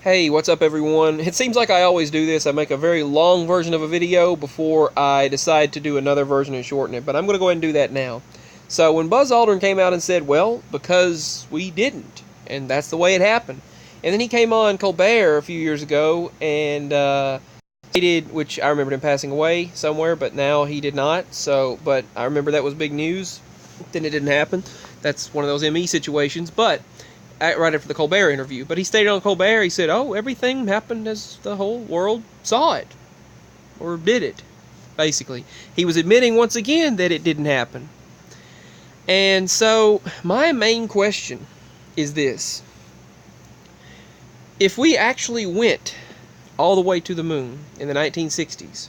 Hey, what's up everyone? It seems like I always do this. I make a very long version of a video before I decide to do another version and shorten it, but I'm going to go ahead and do that now. So when Buzz Aldrin came out and said, well, because we didn't, and that's the way it happened. And then he came on Colbert a few years ago and stated, which I remembered him passing away somewhere, but now he did not. But I remember that was big news. Then it didn't happen. That's one of those ME situations, but right after the Colbert interview. But he stated on Colbert, he said, oh, everything happened as the whole world saw it. Or did it, basically. He was admitting once again that it didn't happen. And so, my main question is this. If we actually went all the way to the moon in the 1960s,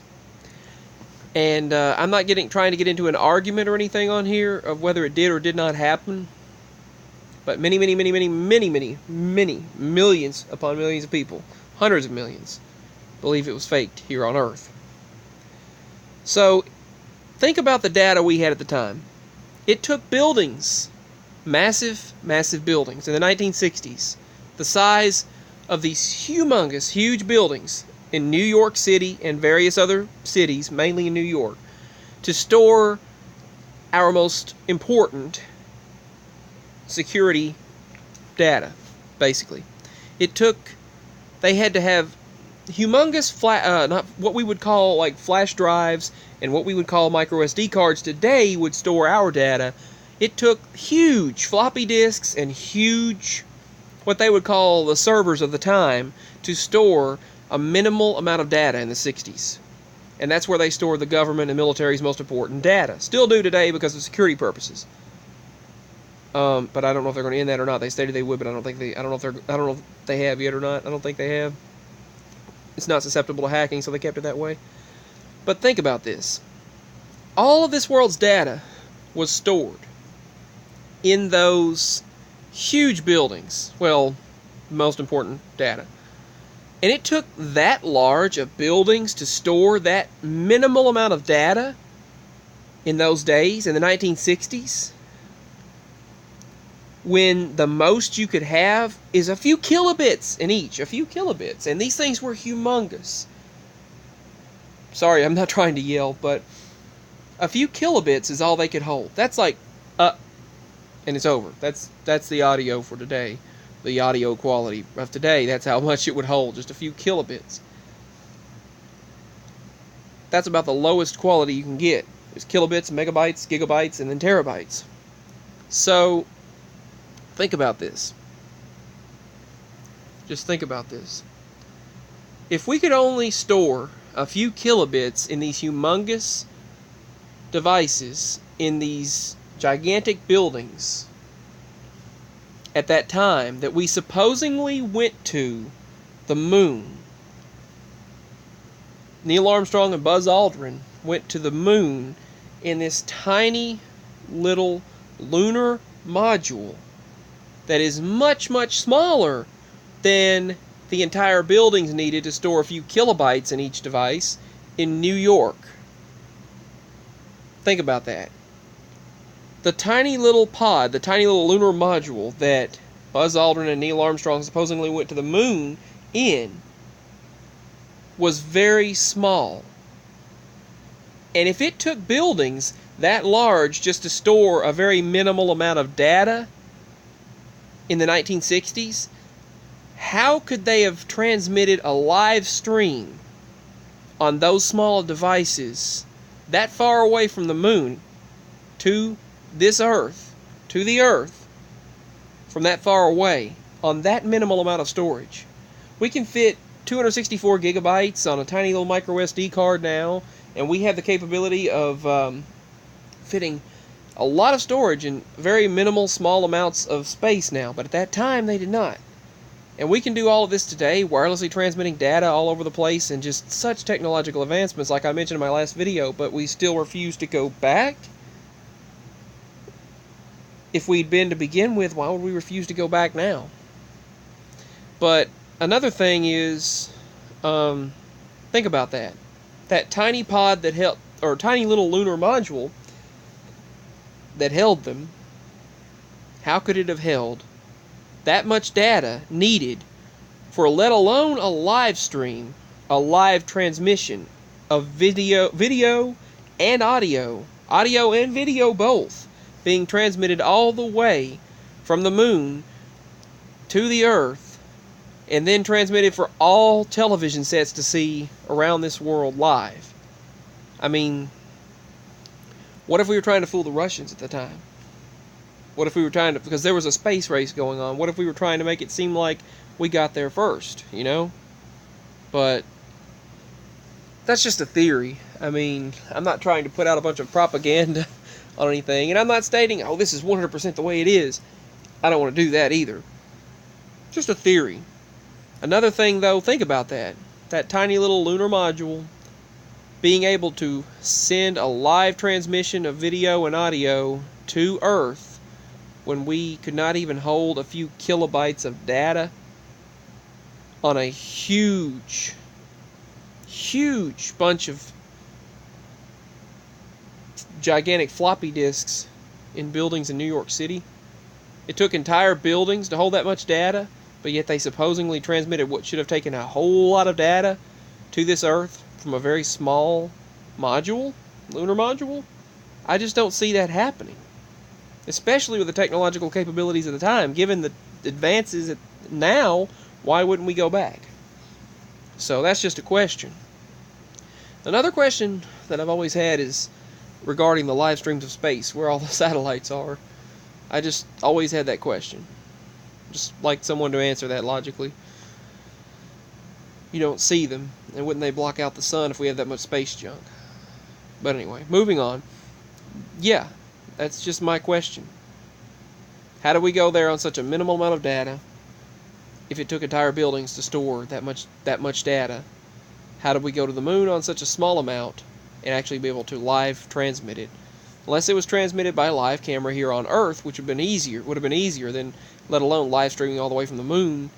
and I'm not trying to get into an argument or anything on here of whether it did or did not happen, but many millions upon millions of people, hundreds of millions, believe it was faked here on Earth. So, think about the data we had at the time. It took buildings, massive buildings in the 1960s, the size of these huge buildings in New York City and various other cities, mainly in New York, to store our most important security data, basically. They had to have humongous not what we would call like flash drives and what we would call micro SD cards today would store our data. It took huge floppy disks and huge, what they would call the servers of the time, to store a minimal amount of data in the 60s. And that's where they stored the government and military's most important data. Still do today because of security purposes. But I don't know if they're going to end that or not. They stated they would, but I don't know if they have yet or not. I don't think they have. It's not susceptible to hacking, so they kept it that way. But think about this. All of this world's data was stored in those huge buildings. Well, most important data. And it took that large of buildings to store that minimal amount of data in those days, in the 1960s. When the most you could have is a few kilobits in each. A few kilobits. And these things were humongous. Sorry, I'm not trying to yell, but a few kilobits is all they could hold. That's like, and it's over. That's the audio for today. The audio quality of today. That's how much it would hold. Just a few kilobits. That's about the lowest quality you can get. There's kilobits, megabytes, gigabytes, and then terabytes. So, think about this. Just think about this. If we could only store a few kilobits in these humongous devices, in these gigantic buildings, at that time, that we supposedly went to the moon. Neil Armstrong and Buzz Aldrin went to the moon in this tiny little lunar module that is much smaller than the entire buildings needed to store a few kilobytes in each device in New York. Think about that. The tiny little pod, the tiny little lunar module that Buzz Aldrin and Neil Armstrong supposedly went to the moon in was very small. And if it took buildings that large just to store a very minimal amount of data in the 1960s, how could they have transmitted a live stream on those small devices that far away from the moon to this Earth, to the Earth, from that far away, on that minimal amount of storage? We can fit 264 gigabytes on a tiny little micro SD card now, and we have the capability of fitting a lot of storage in very minimal, small amounts of space now, but at that time they did not. And we can do all of this today, wirelessly transmitting data all over the place, and just such technological advancements like I mentioned in my last video, but we still refuse to go back? If we'd been to begin with, why would we refuse to go back now? But another thing is, think about that. That tiny pod that held, or tiny little lunar module that held them, how could it have held that much data needed for let alone a live stream, a live transmission of video and audio and video both, being transmitted all the way from the moon to the Earth, and then transmitted for all television sets to see around this world live. I mean, what if we were trying to fool the Russians at the time? What if we were trying to, because there was a space race going on, what if we were trying to make it seem like we got there first, you know? But that's just a theory. I mean, I'm not trying to put out a bunch of propaganda on anything, and I'm not stating, oh, this is 100% the way it is. I don't want to do that either. Just a theory. Another thing, though, think about that. That tiny little lunar module being able to send a live transmission of video and audio to Earth when we could not even hold a few kilobytes of data on a huge bunch of gigantic floppy disks in buildings in New York City. It took entire buildings to hold that much data, but yet they supposedly transmitted what should have taken a whole lot of data to this Earth from a very small module, lunar module. I just don't see that happening, especially with the technological capabilities of the time. Given the advances now, why wouldn't we go back? So that's just a question. Another question that I've always had is regarding the live streams of space, where all the satellites are. I just always had that question. Just like someone to answer that logically. You don't see them, and wouldn't they block out the sun if we had that much space junk? But anyway, moving on. Yeah, that's just my question. How do we go there on such a minimal amount of data if it took entire buildings to store that much data? How did we go to the moon on such a small amount and actually be able to live transmit it? Unless it was transmitted by live camera here on Earth, which would have been easier than, let alone live streaming all the way from the moon,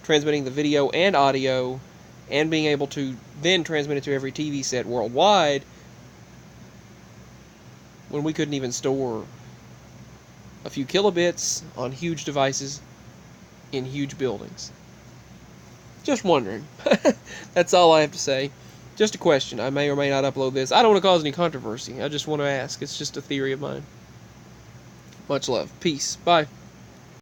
transmitting the video and audio, and being able to then transmit it to every TV set worldwide, when we couldn't even store a few kilobits on huge devices in huge buildings. Just wondering. That's all I have to say. Just a question. I may or may not upload this. I don't want to cause any controversy. I just want to ask. It's just a theory of mine. Much love. Peace. Bye.